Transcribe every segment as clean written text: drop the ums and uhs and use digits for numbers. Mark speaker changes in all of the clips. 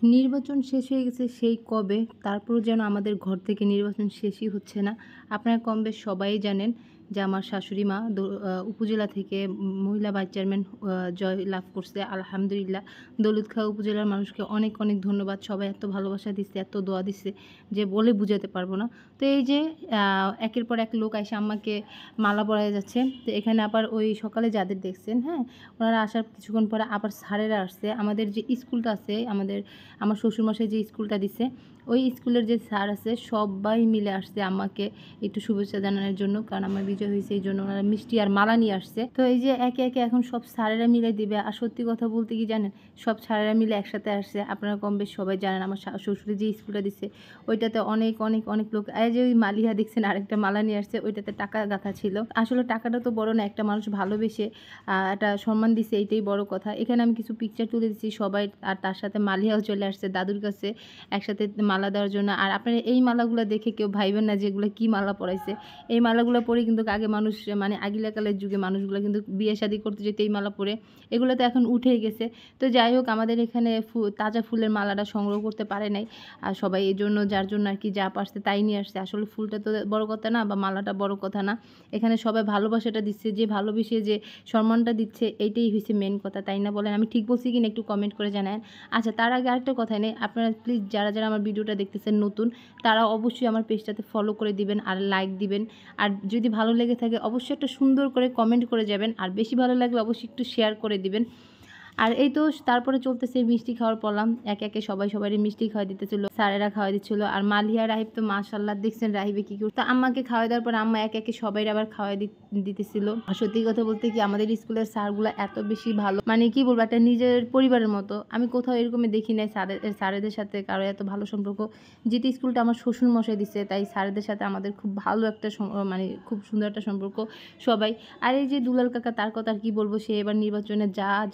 Speaker 1: নির্বাচন শেষ হয়ে গেছে সেই কবে, তারপরও যেন আমাদের ঘর থেকে নির্বাচন শেষই হচ্ছে না। আপনারা কমবেশ সবাই জানেন যে আমার শাশুড়ি মা উপজেলা থেকে মহিলা ভাইস চেয়ারম্যান জয় লাভ করছে। আলহামদুলিল্লাহ। দৌলতখাঁ উপজেলার মানুষকে অনেক, অনেক ধন্যবাদ। সবাই এত ভালোবাসা দিচ্ছে, এত দোয়া দিচ্ছে যে বলে বুঝাতে পারব না। তো এই যে একের পর এক লোক এসে আম্মাকে মালা পরায়ে যাচ্ছে। তো এখানে আবার ওই সকালে যাদের দেখছেন, হ্যাঁ? ওনারা আসার কিছুক্ষণ পরে আবার স্যারেরা আসছে। আমাদের যে স্কুলটা আছে, আমার শ্বশুরমশাই যে স্কুলটা দিছে, ওই স্কুলের যে স্যার আছে সবাই মিলে আসছে আমাকে একটু শুভেচ্ছা জানানোর জন্য, কারণ আমার বিজয় হয়েছে এই জন্য ওনারা মিষ্টি আর মালা নিয়ে আসছে। তো এই যে একে একে এখন সব স্যারেরা মিলে দিবে। আর সত্যি কথা বলতে কি জানেন, সব স্যারেরা মিলে একসাথে আসছে। আপনারা কম বেশ সবাই জানেন আমার শ্বশুরের যে স্কুলটা দিচ্ছে ওইটাতে অনেক অনেক অনেক লোক। এই যে ওই মালিহা দেখছেন আরেকটা মালা নিয়ে আসছে, ওইটাতে টাকা গাঁথা ছিল। আসলে টাকাটা তো বড় না, একটা মানুষ ভালোবেসে একটা সম্মান দিছে, এইটাই বড় কথা। এখানে আমি কিছু পিকচার তুলে দিচ্ছি সবাই, আর তার সাথে মালিহাও চলে আসছে দাদুর কাছে একসাথে মালা দেওয়ার জন্য। আর আপনারা এই মালাগুলো দেখে কেউ ভাইবেন না যে এগুলো কী মালা পরাইছে। এই মালাগুলো পরে কিন্তু আগে মানুষ, মানে আগিলাকালের যুগে মানুষগুলো কিন্তু বিয়ে শাদী করতে যেত এই মালা পরে। এগুলো তো এখন উঠেই গেছে। তো যাই হোক, আমাদের এখানে তাজা ফুলের মালাটা সংগ্রহ করতে পারে নাই, আর সবাই এই জন্য যার জন্য আর কি যা পারছে তাই নিয়ে আসছে। আসলে ফুলটা তো বড় কথা না, বা মালাটা বড় কথা না। এখানে সবাই ভালোবাসাটা দিচ্ছে, যে ভালোবেসে যে সম্মানটা দিচ্ছে, এইটাই হয়েছে মেন কথা, তাই না বলেন? আমি ঠিক বলছি কিনা একটু কমেন্ট করে জানান। আচ্ছা, তার আগে আরেকটা কথা নেই, আপনারা প্লিজ যারা যারা আমার ভিডিওটা দেখতেছেন নতুন, তারা অবশ্যই আমার পেজটাতে ফলো করে দিবেন আর লাইক দিবেন। আর যদি ভালো লেগে থাকে অবশ্যই একটা সুন্দর করে কমেন্ট করে যাবেন, আর বেশি ভালো লাগলে অবশ্যই একটু শেয়ার করে দিবেন। আর এই তো তারপরে চলতেছে মিষ্টি খাওয়ার পলাম, একে একে সবাই সবারই মিষ্টি খাওয়া দিতেছিল, স্যারেরা খাওয়া দিচ্ছিল। আর মালিয়া রাহিব তো মাশাল্লাহ দেখছেন রাহিবে কি করতো, আম্মাকে খাওয়া দেওয়ার পর আম্মা একে একে সবাই আবার খাওয়া দিতেছিল। আর সত্যি কথা বলতে কি, আমাদের স্কুলের স্যারগুলো এত বেশি ভালো, মানে কি বলবো, একটা নিজের পরিবারের মতো। আমি কোথাও এরকমই দেখি নাই স্যারেদের সাথে কারো এত ভালো সম্পর্ক। যেটি স্কুলটা আমার শ্বশুর মশাই দিচ্ছে, তাই স্যারেদের সাথে আমাদের খুব ভালো একটা মানে খুব সুন্দর একটা সম্পর্ক সবাই। আর এই যে দুলাল কাকা, তার কথা আর কি বলবো, সে এবার নির্বাচনে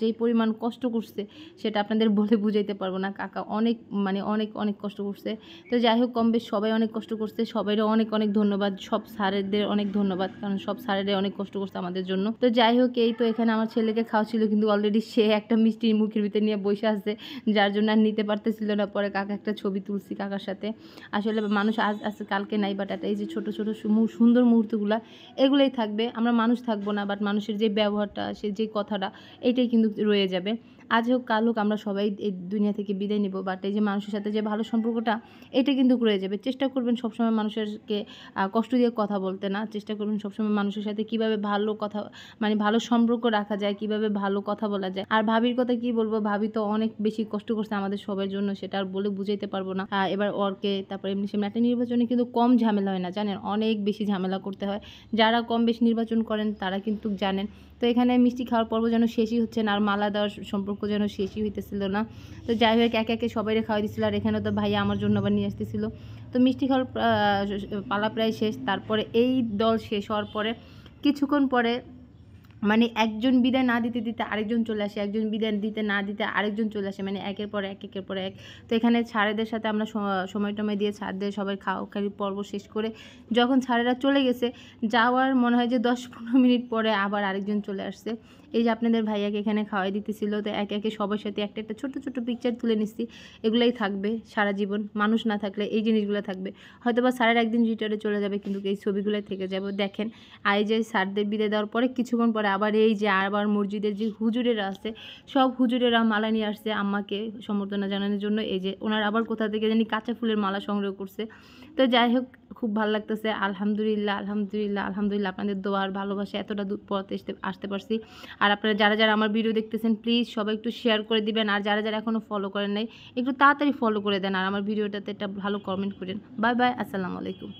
Speaker 1: যেই পরিমাণ কষ্ট করছে সেটা আপনাদের বলে বুঝাইতে পারবো না। কাকা অনেক, মানে অনেক অনেক কষ্ট করছে। তো যাই হোক, কম বেশ সবাই অনেক কষ্ট করছে, সবাইরও অনেক অনেক ধন্যবাদ, সব স্যারেদের অনেক ধন্যবাদ, কারণ সব স্যারেরাই অনেক কষ্ট করছে আমাদের জন্য। তো যাই হোক, এই তো এখানে আমার ছেলেকে খাওয়াচ্ছিল, কিন্তু অলরেডি সে একটা মিষ্টি মুখের ভিতরে নিয়ে বসে আছে, যার জন্য আর নিতে পারতেছিল না। পরে কাকা একটা ছবি তুলছি কাকার সাথে। আসলে মানুষ আজ আছে কালকে নাই, বাট এই যে ছোট ছোট সুন্দর মুহূর্তগুলো এগুলোই থাকবে। আমরা মানুষ থাকবো না, বাট মানুষের যে ব্যবহারটা, সে যে কথাটা, এইটাই কিন্তু রয়ে যাবে। আজ হোক কাল হোক আমরা সবাই এই দুনিয়া থেকে বিদায় নিব, বাট এই যে মানুষের সাথে যে ভালো সম্পর্কটা, এটা কিন্তু রয়ে যাবে। চেষ্টা করবেন সবসময় মানুষকে কষ্ট দিয়ে কথা বলতে না। চেষ্টা করবেন সবসময় মানুষের সাথে কীভাবে ভালো কথা, মানে ভালো সম্পর্ক রাখা যায়, কীভাবে ভালো কথা বলা যায়। আর ভাবির কথা কি বলবো, ভাবি তো অনেক বেশি কষ্ট করছে আমাদের সবার জন্য, সেটা আর বলে বুঝাইতে পারবো না। এবার ওরকে তারপর এমনি সেমনি একটা নির্বাচনে কিন্তু কম ঝামেলা হয় না, জানেন, অনেক বেশি ঝামেলা করতে হয়। যারা কম বেশি নির্বাচন করেন তারা কিন্তু জানেন। তো এখানে মিষ্টি খাওয়ার পর্ব যেন শেষই হচ্ছে না, আর মালা দেওয়ার সম্পর্ক যেন শেষই হইতেছিল না। তো যাই হোক, একে একে সবাই খাওয়াই দিচ্ছিল, আর এখানে তো ভাইয়া আমার জন্য আবার নিয়ে আসতেছিল। তো মিষ্টি খাওয়ার পালা প্রায় শেষ। তারপরে এই দল শেষ হওয়ার পরে কিছুক্ষণ পরে, মানে একজন বিদায় না দিতে দিতে আরেকজন চলে আসে, একজন বিদায় দিতে না দিতে আরেকজন চলে আসে, মানে একের পর এক একের পর এক। তো এখানে ছাড়েদের সাথে আমরা সময় টময় দিয়ে ছাড়দের সবাই খাওয়াখাওয়ি পর্ব শেষ করে যখন ছাড়েরা চলে গেছে, যাওয়ার মনে হয় যে 10-15 মিনিট পরে আবার আরেকজন চলে আসছে। এই যে আপনাদের ভাইয়াকে এখানে খাওয়াই দিতেছিল। তো একে একে সবার সাথে একটা একটা ছোটো ছোটো পিকচার তুলে নিচ্ছি। এগুলোই থাকবে সারা জীবন, মানুষ না থাকলে এই জিনিসগুলো থাকবে। হয়তো বা স্যারের একদিন রিটায়ারে চলে যাবে, কিন্তু এই ছবিগুলোই থেকে যাবে। দেখেন, আর এই যে স্যারদের বিদায় দেওয়ার পরে কিছুক্ষণ পরে আবার এই যে আবার মসজিদের যে হুজুরেরা আছে, সব হুজুরেরা মালা নিয়ে আসছে আম্মাকে সম্বর্ধনা জানানোর জন্য। এই যে ওনার আবার কোথা থেকে জানি কাঁচা ফুলের মালা সংগ্রহ করছে। তো যাই হোক, খুব ভালো লাগতেছে। আলহামদুলিল্লাহ আলহামদুলিল্লাহ আলহামদুলিল্লাহ, আপনাদের দোয়ার ভালোবাসা এতটা দূর পথ আসতে পারছি। আর আপনারা যারা যারা আমার ভিডিও দেখতেছেন প্লিজ সবাই একটু শেয়ার করে দিবেন, আর যারা যারা এখনও ফলো করেন নাই একটু তাড়াতাড়ি ফলো করে দেন, আর আমার ভিডিওটাতে একটা ভালো কমেন্ট করেন। বাই বাই, আসসালামু আলাইকুম।